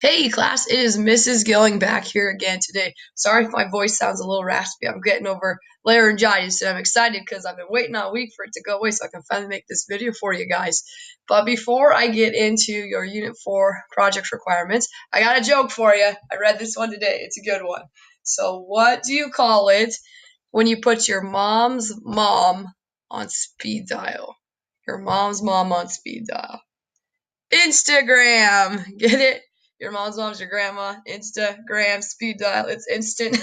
Hey class, it is Mrs. Gilling back here again today. Sorry if my voice sounds a little raspy. I'm getting over laryngitis and I'm excited because I've been waiting all week for it to go away so I can finally make this video for you guys. But before I get into your Unit 4 project requirements, I got a joke for you. I read this one today. It's a good one. So what do you call it when you put your mom's mom on speed dial? Your mom's mom on speed dial. Instagram. Get it? Your mom's your grandma. Instagram, speed dial. It's instant.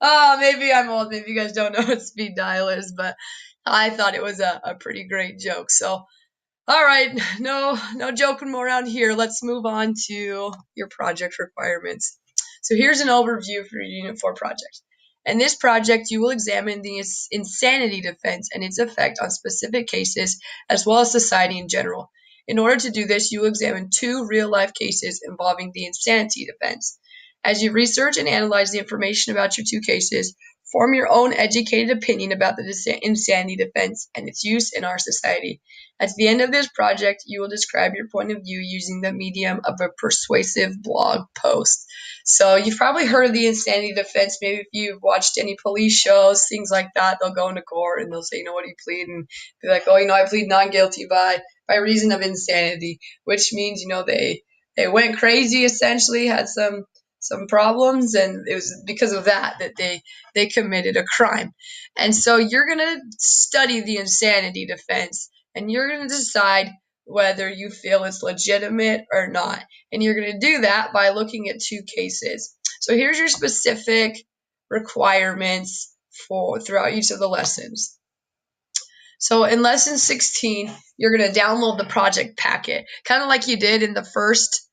Oh, maybe I'm old. Maybe you guys don't know what speed dial is, but I thought it was a pretty great joke. So, all right, no joking more around here. Let's move on to your project requirements. So here's an overview for your Unit 4 project. In this project, you will examine the insanity defense and its effect on specific cases as well as society in general. In order to do this, you will examine two real-life cases involving the insanity defense. As you research and analyze the information about your two cases, form your own educated opinion about the insanity defense and its use in our society. At the end of this project, you will describe your point of view using the medium of a persuasive blog post. So you've probably heard of the insanity defense. Maybe if you've watched any police shows, things like that, they'll go into court and they'll say, what do you plead? And be like, I plead not guilty by reason of insanity, which means, they went crazy essentially, had some problems, and it was because of that they committed a crime. And so you're gonna study the insanity defense, and you're gonna decide whether you feel it's legitimate or not. And you're gonna do that by looking at two cases. So here's your specific requirements for throughout each of the lessons. So in lesson 16, you're going to download the project packet, kind of like you did in the first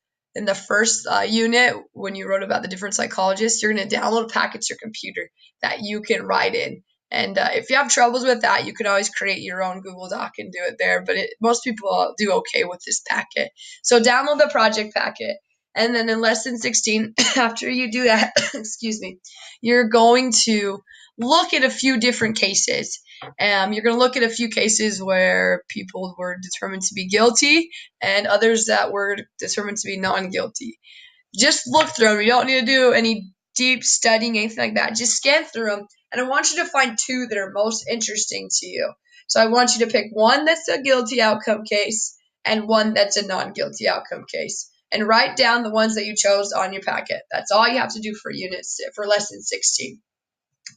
unit when you wrote about the different psychologists. You're going to download a packet to your computer that you can write in. And if you have troubles with that, you can always create your own Google Doc and do it there. But most people do okay with this packet. So download the project packet. And then in lesson 16, after you do that, excuse me, you're going to look at a few different cases. You're going to look at a few cases where people were determined to be guilty and others that were determined to be non-guilty. Just look through them. You don't need to do any deep studying, anything like that. Just scan through them, and I want you to find two that are most interesting to you. So I want you to pick one that's a guilty outcome case and one that's a non-guilty outcome case, and write down the ones that you chose on your packet. That's all you have to do for lesson 16.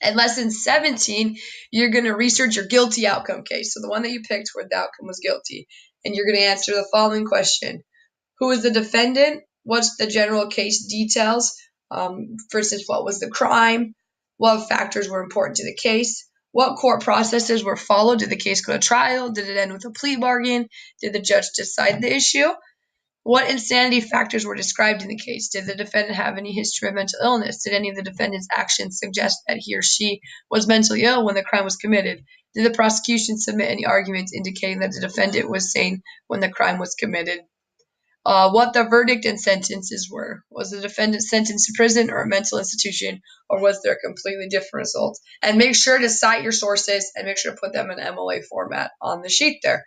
And lesson 17, you're going to research your guilty outcome case. So the one that you picked where the outcome was guilty. And you're going to answer the following question. Who is the defendant? What's the general case details? For instance, what was the crime? What factors were important to the case? What court processes were followed? Did the case go to trial? Did it end with a plea bargain? Did the judge decide the issue? What insanity factors were described in the case? Did the defendant have any history of mental illness? Did any of the defendant's actions suggest that he or she was mentally ill when the crime was committed? Did the prosecution submit any arguments indicating that the defendant was sane when the crime was committed? What the verdict and sentences were. Was the defendant sentenced to prison or a mental institution, or was there a completely different result? And make sure to cite your sources and make sure to put them in MLA format on the sheet there.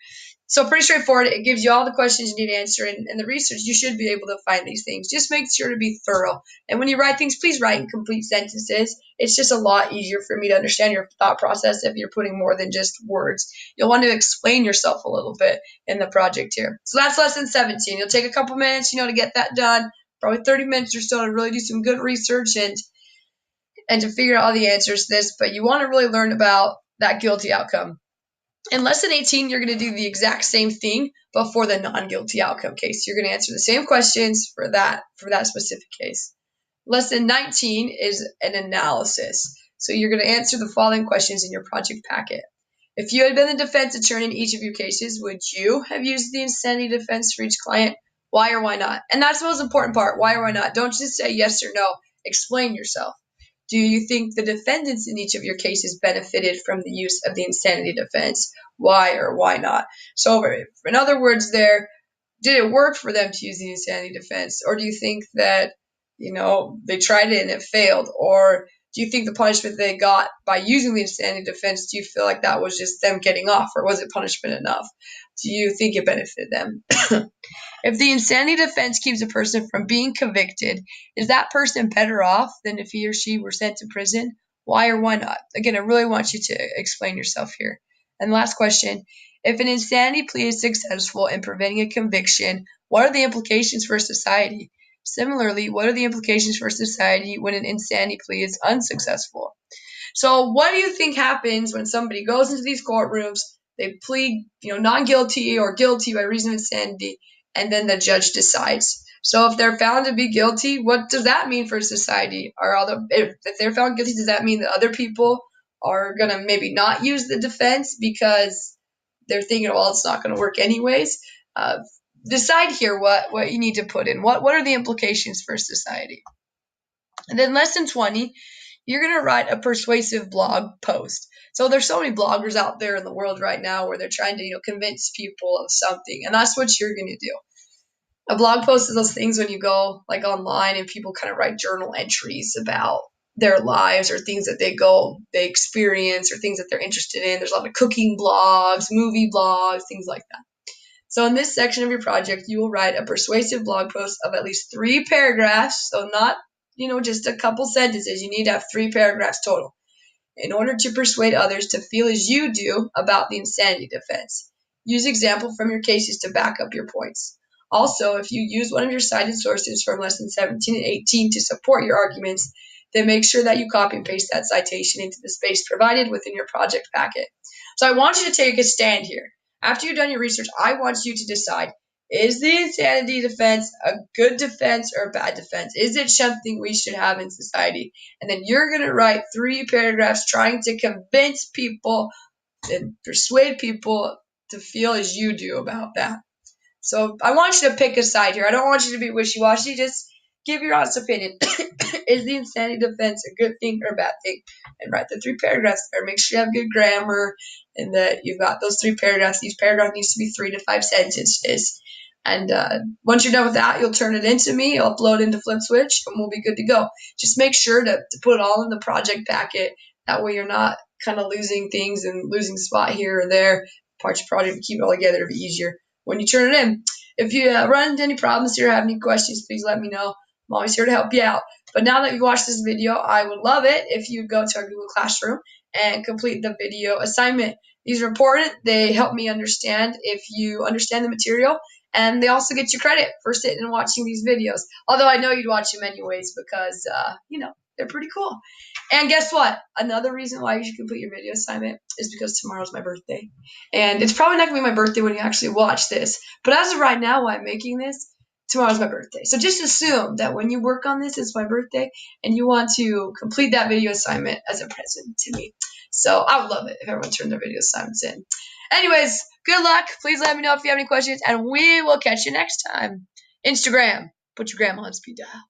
So pretty straightforward. It gives you all the questions you need to answer. In the research, you should be able to find these things. Just make sure to be thorough. And when you write things, please write in complete sentences. It's just a lot easier for me to understand your thought process if you're putting more than just words. You'll want to explain yourself a little bit in the project here. So that's lesson 17. You'll take a couple minutes, to get that done. Probably 30 minutes or so to really do some good research and to figure out all the answers to this. But you want to really learn about that guilty outcome. In lesson 18, you're going to do the exact same thing, but for the non-guilty outcome case. You're going to answer the same questions for that specific case. Lesson 19 is an analysis. So you're going to answer the following questions in your project packet. If you had been the defense attorney in each of your cases, would you have used the insanity defense for each client? Why or why not? And that's the most important part. Why or why not? Don't just say yes or no. Explain yourself. Do you think the defendants in each of your cases benefited from the use of the insanity defense? Why or why not? So in other words there, did it work for them to use the insanity defense? Or do you think that, they tried it and it failed? Or do you think the punishment they got by using the insanity defense, do you feel like that was just them getting off, or was it punishment enough? Do you think it benefited them? If the insanity defense keeps a person from being convicted, is that person better off than if he or she were sent to prison? Why or why not? Again, I really want you to explain yourself here. And last question, if an insanity plea is successful in preventing a conviction, what are the implications for society? Similarly, what are the implications for society when an insanity plea is unsuccessful? So what do you think happens when somebody goes into these courtrooms, they plead, not guilty or guilty by reason of insanity, and then the judge decides? So if they're found to be guilty, what does that mean for society? If they're found guilty, does that mean that other people are going to maybe not use the defense because they're thinking, well, it's not going to work anyways? Decide here what you need to put in. What are the implications for society? And then lesson 20, you're going to write a persuasive blog post. So there's so many bloggers out there in the world right now where they're trying to, convince people of something. And that's what you're going to do. A blog post is those things when you go like online and people kind of write journal entries about their lives or things that they experience or things that they're interested in. There's a lot of cooking blogs, movie blogs, things like that. So in this section of your project, you will write a persuasive blog post of at least 3 paragraphs. So not, just a couple sentences. You need to have 3 paragraphs total in order to persuade others to feel as you do about the insanity defense. Use example from your cases to back up your points. Also, if you use one of your cited sources from lesson 17 and 18 to support your arguments, then make sure that you copy and paste that citation into the space provided within your project packet. So I want you to take a stand here. After you've done your research, I want you to decide, is the insanity defense a good defense or a bad defense? Is it something we should have in society? And then you're going to write 3 paragraphs trying to convince people and persuade people to feel as you do about that. So I want you to pick a side here. I don't want you to be wishy-washy. Just give your honest opinion. Is the insanity defense a good thing or a bad thing? And write the 3 paragraphs there. Make sure you have good grammar and that you've got those 3 paragraphs. Each paragraph needs to be 3 to 5 sentences. And once you're done with that, you'll turn it into me, I'll upload into FlipSwitch, and we'll be good to go. Just make sure to put it all in the project packet. That way you're not kind of losing things and losing spot here or there. Part your project, keep it all together, it'll be easier when you turn it in. If you run into any problems here or have any questions, please let me know. I'm always here to help you out. But now that you've watched this video, I would love it if you go to our Google Classroom and complete the video assignment. These are important. They help me understand if you understand the material, and they also get you credit for sitting and watching these videos. Although I know you'd watch them anyways because, they're pretty cool. And guess what? Another reason why you should complete your video assignment is because tomorrow's my birthday. And it's probably not going to be my birthday when you actually watch this. But as of right now, while I'm making this, tomorrow's my birthday. So just assume that when you work on this, it's my birthday, and you want to complete that video assignment as a present to me. So I would love it if everyone turned their video assignments in. Anyways, good luck. Please let me know if you have any questions, and we will catch you next time. Instagram, put your grandma on speed dial.